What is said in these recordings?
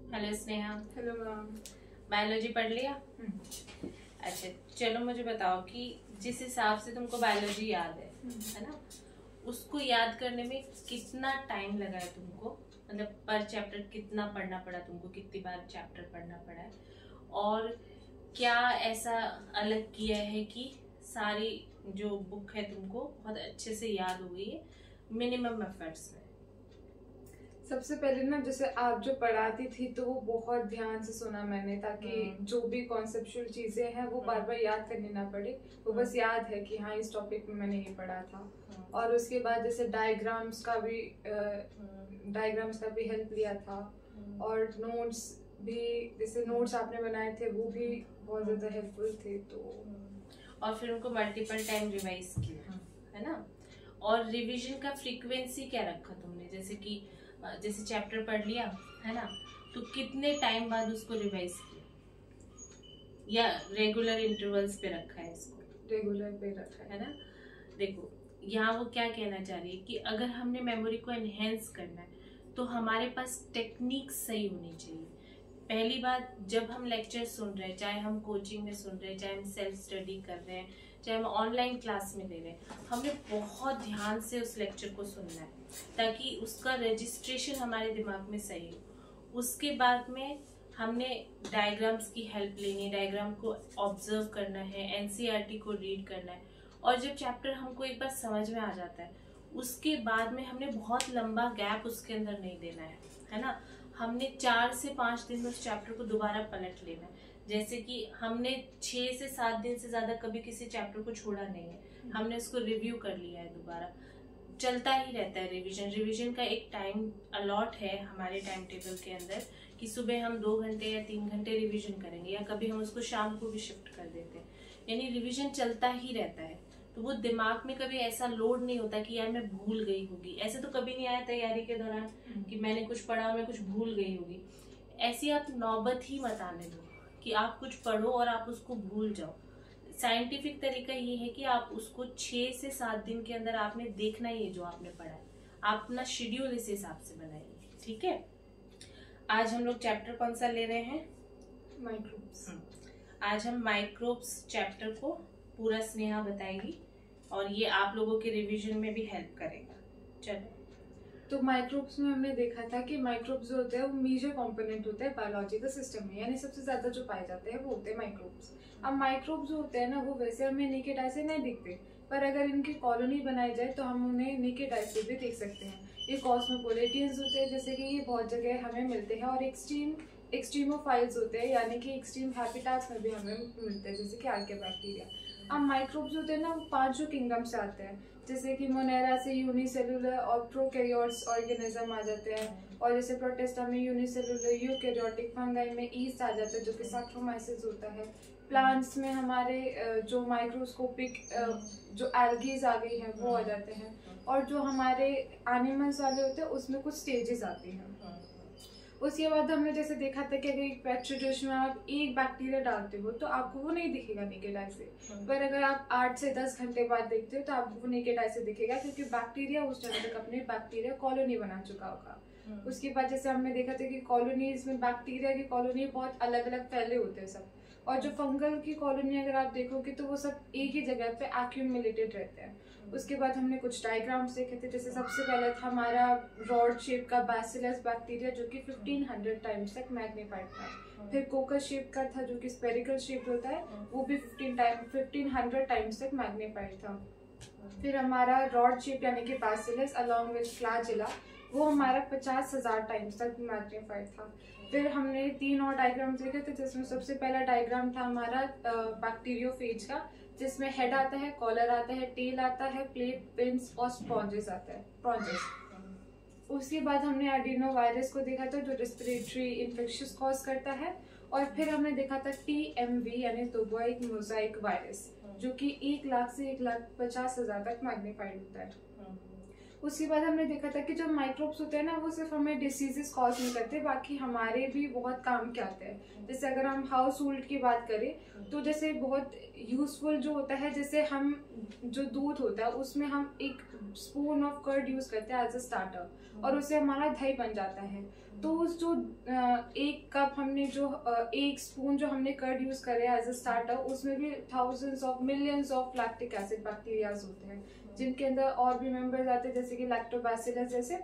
Hello Sneha. Hello ma'am. Biology पढ़ लिया? अच्छा, चलो मुझे बताओ कि जिस हिसाब से तुमको बायोलॉजी याद है ना, उसको याद करने में कितना टाइम लगा है तुमको? मतलब पर चैप्टर कितना पढ़ना पड़ा तुमको, कितनी बार चैप्टर पढ़ना पड़ा है, और क्या ऐसा अलग किया है कि सारी जो बुक है तुमको बहुत अच्छे से याद हो गई है मिनिमम एफर्ट्स में? सबसे पहले ना, जैसे आप जो पढ़ाती थी तो वो बहुत ध्यान से सुना मैंने, ताकि जो भी कॉन्सेप्चुअल चीजें हैं वो बार बार याद करनी ना पड़े। वो बस याद है कि हाँ इस टॉपिक में मैंने ये पढ़ा था। और उसके बाद जैसे डायग्राम्स का भी हेल्प लिया था। और नोट्स भी, जैसे नोट्स आपने बनाए थे वो भी बहुत ज्यादा हेल्पफुल थे। तो और फिर उनको मल्टीपल टाइम रिवाइज किया है ना। और रिवीजन का फ्रीक्वेंसी क्या रखा तुमने? जैसे चैप्टर पढ़ लिया है ना, तो कितने टाइम बाद उसको रिवाइज किया, या रेगुलर इंटरवल्स पे रखा है इसको? रेगुलर पे रखा है ना। देखो, यहाँ वो क्या कहना चाह रही है कि अगर हमने मेमोरी को एनहेंस करना है तो हमारे पास टेक्निक सही होनी चाहिए। पहली बात, जब हम लेक्चर सुन रहे हैं, चाहे हम कोचिंग में सुन रहे हैं, चाहे हम सेल्फ स्टडी कर रहे हैं, चाहे हम ऑनलाइन क्लास में ले रहे हैं, हमने बहुत ध्यान से उस लेक्चर को सुनना है ताकि उसका रजिस्ट्रेशन हमारे दिमाग में सही हो। उसके बाद में हमने डायग्राम्स की हेल्प लेनी, डायग्राम को ऑब्जर्व करना है, एनसीईआरटी को रीड करना है। और जब चैप्टर हमको एक बार समझ में आ जाता है, उसके बाद में हमने बहुत लंबा गैप उसके अंदर नहीं देना है ना। हमने 4 से 5 दिन में उस चैप्टर को दोबारा पलट लेना है। जैसे कि हमने 6 से 7 दिन से ज्यादा कभी किसी चैप्टर को छोड़ा नहीं है, हमने उसको रिव्यू कर लिया है दोबारा। चलता ही रहता है रिवीजन का एक टाइम अलॉट है हमारे टाइम टेबल के अंदर कि सुबह हम 2 घंटे या 3 घंटे रिवीजन करेंगे, या कभी हम उसको शाम को भी शिफ्ट कर देते हैं। यानी रिवीजन चलता ही रहता है, तो वो दिमाग में कभी ऐसा लोड नहीं होता कि यार मैं भूल गई होगी। ऐसे तो कभी नहीं आया तैयारी के दौरान कि मैंने कुछ पढ़ा और मैं कुछ भूल गई होगी। ऐसी आप नौबत ही मत आने दो कि आप कुछ पढ़ो और आप उसको भूल जाओ। साइंटिफिक तरीका ये है कि आप उसको 6 से 7 दिन के अंदर आपने देखना ही है जो आपने पढ़ा है। आप अपना शेड्यूल इस हिसाब से बनाइए, ठीक है। आज हम लोग चैप्टर कौन सा ले रहे हैं? माइक्रोब्स। आज हम माइक्रोब्स चैप्टर को पूरा स्नेहा बताएगी और ये आप लोगों के रिवीजन में भी हेल्प करेगा। चलो, तो माइक्रोब्स में हमने देखा था कि माइक्रोब्स जो होते हैं वो मेजर कंपोनेंट होते हैं बायोलॉजिकल सिस्टम में, यानी सबसे ज्यादा जो पाए जाते हैं वो होते हैं माइक्रोब्स। अब माइक्रोब्स जो होते हैं ना, वो वैसे हमें नेकेड आई से नहीं दिखते, पर अगर इनकी कॉलोनी बनाई जाए तो हम उन्हें नेकेड आई से भी देख सकते हैं। ये कॉस्मोपोलिटियंस होते हैं, जैसे कि ये बहुत जगह हमें मिलते हैं, और एक्सट्रीमोफाइल्स होते हैं, यानी कि एक्सट्रीम हैबिटाट्स में भी हमें मिलते हैं, जैसे कि आर्कियोबैक्टीरिया। अब माइक्रोब्स होते हैं ना, वो 5 किंगडम से आते हैं, जैसे कि मोनेरा से यूनिसेलुलर और प्रोकैरियोट्स ऑर्गेनिज्म आ जाते हैं। और जैसे प्रोटिस्टा में यूनिसेलुलर यूकैरियोटिक, फंगाई में ईस्ट आ जाता है जो कि सैक्रोमाइसिस होता है। प्लांट्स में हमारे जो माइक्रोस्कोपिक जो एल्गीज आ गई हैं वो आ जाते हैं। और जो हमारे एनिमल्स वाले होते हैं उसमें कुछ स्टेजेस आती हैं। उसके बाद हमने जैसे देखा था कि अगर एक पेट्री डिश में आप एक बैक्टीरिया डालते हो तो आपको वो नहीं दिखेगा नेकेड आई से, पर अगर आप 8 से 10 घंटे बाद देखते हो तो आपको वो नेकेड आई से दिखेगा, क्योंकि बैक्टीरिया उस टाइम तक अपनी बैक्टीरिया कॉलोनी बना चुका होगा। उसके बाद जैसे हमने देखा था कि कॉलोनीज में बैक्टीरिया की कॉलोनी बहुत अलग अलग फैले होते हैं सब, और जो फंगल की कॉलोनी अगर आप देखोगे तो वो सब एक ही जगह पे एक्यूमुलेटेड रहते हैं। उसके बाद हमने कुछ डायग्राम्स देखे थे, जैसे सबसे पहले था हमारा रॉड शेप का बैसिलस बैक्टीरिया जो कि 1500 टाइम्स तक मैग्नीफाइड था। फिर कोकस शेप का था जो कि स्पेरिकल शेप होता है, वो भी 1500 टाइम्स तक मैग्नीफाइड था। फिर हमारा रॉड शेप यानी कि बैसिलस अलॉन्ग विद फ्लैजिला, वो हमारा 50,000 टाइम्स तक मैग्नीफाइड था। फिर हमने 3 और डायग्राम देखे थे, जिसमें सबसे पहला डायग्राम था हमारा बैक्टीरियोफेज का, जिसमें हेड आता है, कॉलर आता है, टेल आता है, प्लेट, पिंस और स्पॉन्जेस आता है, स्पॉन्जेस। उसके बाद हमने एडिनो वायरस को देखा था जो रेस्पिरेटरी इन्फेक्शन कॉज करता है। और फिर हमने देखा था TMV यानी टोबोइक मोजाइक वायरस, जो कि 1 लाख से 1,50,000 तक मैग्नीफाइड होता है। उसके बाद हमने देखा था कि जो माइक्रोब्स होते हैं ना, वो सिर्फ हमें डिसीजेस कॉज नहीं करते, बाकी हमारे भी बहुत काम के आते हैं। जैसे अगर हम हाउस होल्ड की बात करें तो जैसे बहुत यूजफुल जो होता है, जैसे हम जो दूध होता है उसमें हम एक स्पून ऑफ कर्ड यूज करते हैं एज अ स्टार्टर, और उससे हमारा दही बन जाता है। तो उस जो 1 कप हमने जो 1 स्पून जो हमने कर्ड यूज करे एज अ स्टार्टर, उसमें भी thousands of millions of lactic acid bacterias होते हैं, जिनके अंदर और भी मेंबर्स आते हैं जैसे कि लैक्टोबैसिलस जैसे।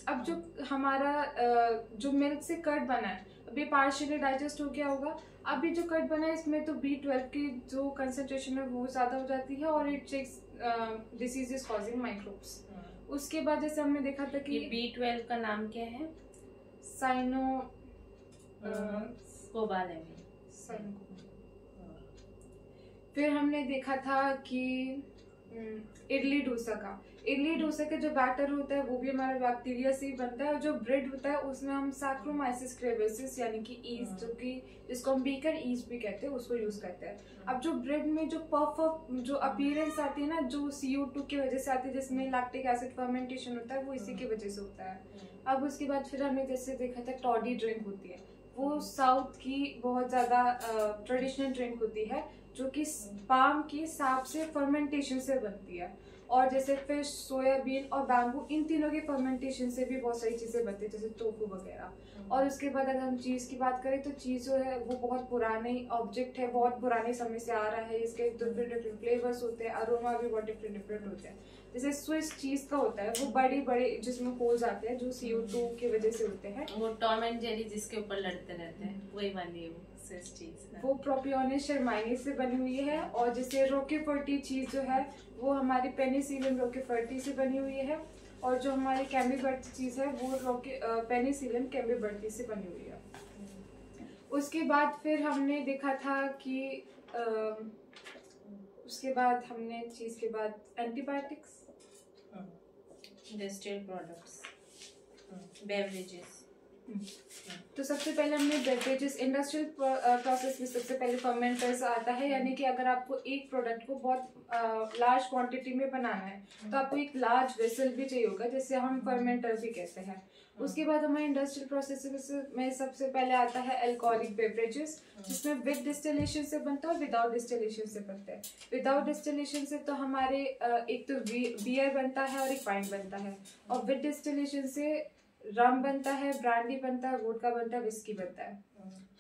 अब जो हमारा जो मिल्क से कर्ड बना है, अभी पार्शियली डाइजेस्ट हो गया होगा। अभी जो कर्ड बना है इसमें तो B12 की जो कंसेंट्रेशन है वो ज्यादा हो जाती है और it checks disease is causing microbes. उसके बाद जैसे हमने देखा था कि B12 का नाम क्या है? साइनो कोबालेमिन। फिर हमने देखा था कि इडली डोसा का जो बैटर होता है वो भी हमारा बैक्टीरिया से ही बनता है, और जो ब्रेड होता है उसमें हम सैक्रोमाइसिस क्रेवेसिस यानी कि ईस्ट, जो कि जिसको हम बेकर ईस्ट भी कहते हैं, उसको यूज करते हैं। अब जो ब्रेड में जो परफेक्ट जो अपीयरेंस आती है ना, जो CO2 की वजह से आती है, जिसमें लैक्टिक एसिड फर्मेंटेशन होता है, वो इसी की वजह से होता है। अब उसके बाद फिर हमने जैसे देखा था टॉडी ड्रिंक होती है, वो साउथ की बहुत ज्यादा ट्रेडिशनल ड्रिंक होती है, जो कि पाम की साप से फर्मेंटेशन से बनती है। और जैसे फिश, सोयाबीन और बैम्बू, इन तीनों के फर्मेंटेशन से भी बहुत सारी चीजें बनती है, जैसे टोफू वगैरह। और उसके बाद अगर हम चीज की बात करें तो चीज जो है वो बहुत पुराने ऑब्जेक्ट है, बहुत पुराने समय से आ रहा है। इसके डिफरेंट फ्लेवर्स होते हैं, अरोमा भी बहुत डिफरेंट होते हैं। जैसे स्विस चीज का होता है, वो बड़े बड़े जिसमें होल्स आते हैं, जो CO2 की वजह से होते हैं। वो टॉम एंड जेरी जिसके ऊपर लड़ते रहते हैं, वही वाली वो स्विस चीज। वो प्रोपियोनिस शर्माइनी से बनी हुई है। और जैसे रोकेफर्टी चीज जो है वो हमारी पेनिसिलियम रोकेफर्टी से बनी हुई है। और जो हमारी कैम्बरबर्टी चीज है वो पेनिसिलियम कैम्बरबर्टी से बनी हुई है। उसके बाद फिर हमने देखा था कि उसके बाद हमने चीज के बाद एंटीबायोटिक्स, डिस्टिल्ड प्रोडक्ट्स, बेवरेजेस। तो सबसे पहले हमने बेवरेजेस, इंडस्ट्रियल प्रोसेस में सबसे पहले फर्मेंटर्स आता है, यानी कि अगर आपको एक प्रोडक्ट को बहुत लार्ज क्वांटिटी में बनाना है तो आपको एक लार्ज वेसल भी चाहिए होगा, जिसे हम फर्मेंटर भी कहते हैं। उसके बाद हमारे इंडस्ट्रियल प्रोसेस में सबसे पहले आता है अल्कोहलिक बेवरेजेस, जिसमें विद डिस्टिलेशन से बनता है और विदाउट डिस्टिलेशन से बनता है। विदाउट डिस्टिलेशन से तो हमारे एक तो बियर बनता है और एक वाइन बनता है, और विद डिस्टिलेशन से रम बनता है, ब्रांडी बनता है, वोडका बनता है, विस्की बनता है।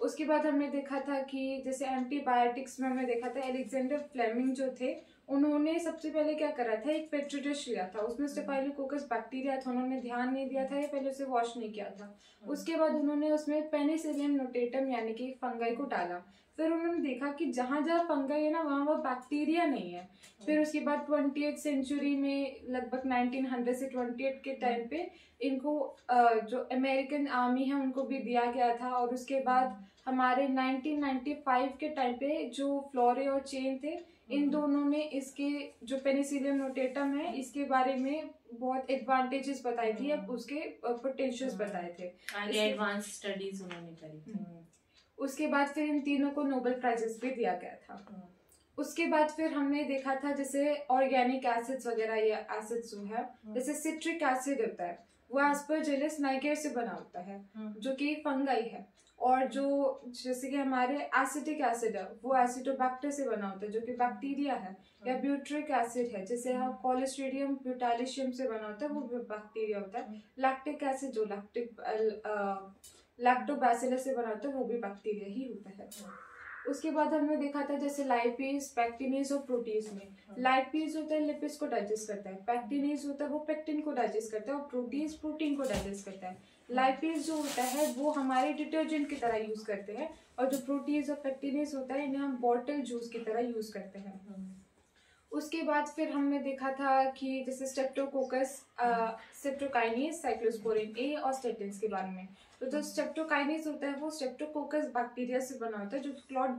उसके बाद हमने देखा था कि जैसे एंटीबायोटिक्स में हमने देखा था अलेक्जेंडर फ्लेमिंग जो थे, उन्होंने सबसे पहले क्या करा था, एक पेट्री डिश लिया था, उसमें स्टेफाइलोकोकस बैक्टीरिया था, उन्होंने ध्यान नहीं दिया था या पहले उसे वॉश नहीं किया था। उसके बाद उन्होंने उसमें पेनिसिलियम नोटेटम यानी कि फंगाई को डाला। फिर उन्होंने देखा कि जहाँ जहाँ फंगाई है ना वहाँ वह बैक्टीरिया नहीं है। फिर उसके बाद 20th सेंचुरी में लगभग 1900 से 28 के टाइम पे इनको जो अमेरिकन आर्मी है उनको भी दिया गया था। और उसके बाद हमारे 1995 के टाइम पे जो फ्लोरे और चेन थे, इन दोनों ने इसके जो पेनिसिलियम नोटेटम है इसके बारे में बहुत एडवांटेजेस बताई थी, अब उसके पोटेंशियल्स बताए थे, आगे एडवांस स्टडीज उन्होंने करी थी। उसके बाद फिर इन तीनों को नोबेल प्राइजेस भी दिया गया था। उसके बाद फिर हमने देखा था जैसे ऑर्गेनिक एसिड्स वगैरह, ये एसिड्स जो है जैसे सिट्रिक एसिड होता है वो एस्परजिलस नाइगर से बना होता है, जो कि फंगाई है। और जो जैसे कि हमारे एसिटिक एसिड है वो एसिडोबैक्टर से बना होता है, जो कि बैक्टीरिया है। या ब्यूट्रिक एसिड है जैसे हम कोलेस्ट्रीडियम ब्यूटालिशियम से बना होता है, वो बैक्टीरिया होता है। लैक्टिक एसिड जो लैक्टोबैसिलस से बना होता है, वो भी बैक्टीरिया ही होता है। उसके बाद हमने देखा था जैसे लाइपेज, पैक्टिनेज और प्रोटीज में लाइपेज होता है लिपिड्स को डाइजेस्ट करता है, पैक्टिनेज होता है वो पेक्टिन को डाइजेस्ट करता है, और प्रोटीज प्रोटीन को डाइजेस्ट करता है। लाइपेज जो होता है वो हमारे डिटर्जेंट की तरह यूज करते हैं, और जो प्रोटीज और पैक्टिनेज होता है इन्हें हम बॉटल जूस की तरह यूज करते हैं। उसके बाद फिर हमने देखा था कि जैसे स्ट्रेप्टोकोकस, स्ट्रेप्टोकाइनेज, साइक्लोस्पोरिन ए और स्टेटिन्स के बारे में। तो जो स्ट्रेप्टोकाइनेज होता है वो स्ट्रेप्टोकोकस बैक्टीरिया से बना होता है, जो क्लॉट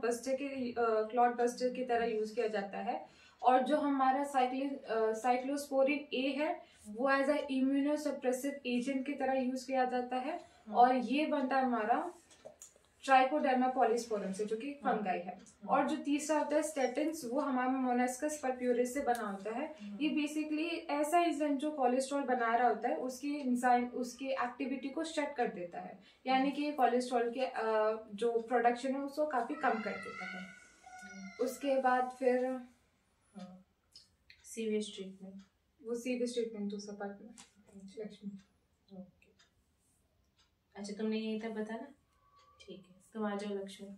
बस्टर की तरह यूज किया जाता है। और जो हमारा साइक्लोस्पोरिन ए है वो एज अ इम्यूनोसप्रेसिव एजेंट की तरह यूज किया जाता है, और ये बनता है हमारा ट्राइकोडर्मा पॉलीस्पोरम से, जो कि फंगाई है। और जो तीसरा होता है स्टेटिन्स, वो हमारा मोनास्कस परप्यूरिस से बना होता है। ये बेसिकली ऐसा एंजाइम जो कोलेस्ट्रॉल बना रहा होता है उसकी एक्टिविटी को शट कर देता है, यानी कि कोलेस्ट्रॉल के जो प्रोडक्शन है उसको काफी कम कर देता है। उसके बाद फिर सीवेज ट्रीटमेंट, वो सीवेज ट्रीटमेंट दूसरा पार्ट में लक्ष्मी। अच्छा तुमने यही तक बताना, ठीक है तुम आ जाओ लक्ष्मण।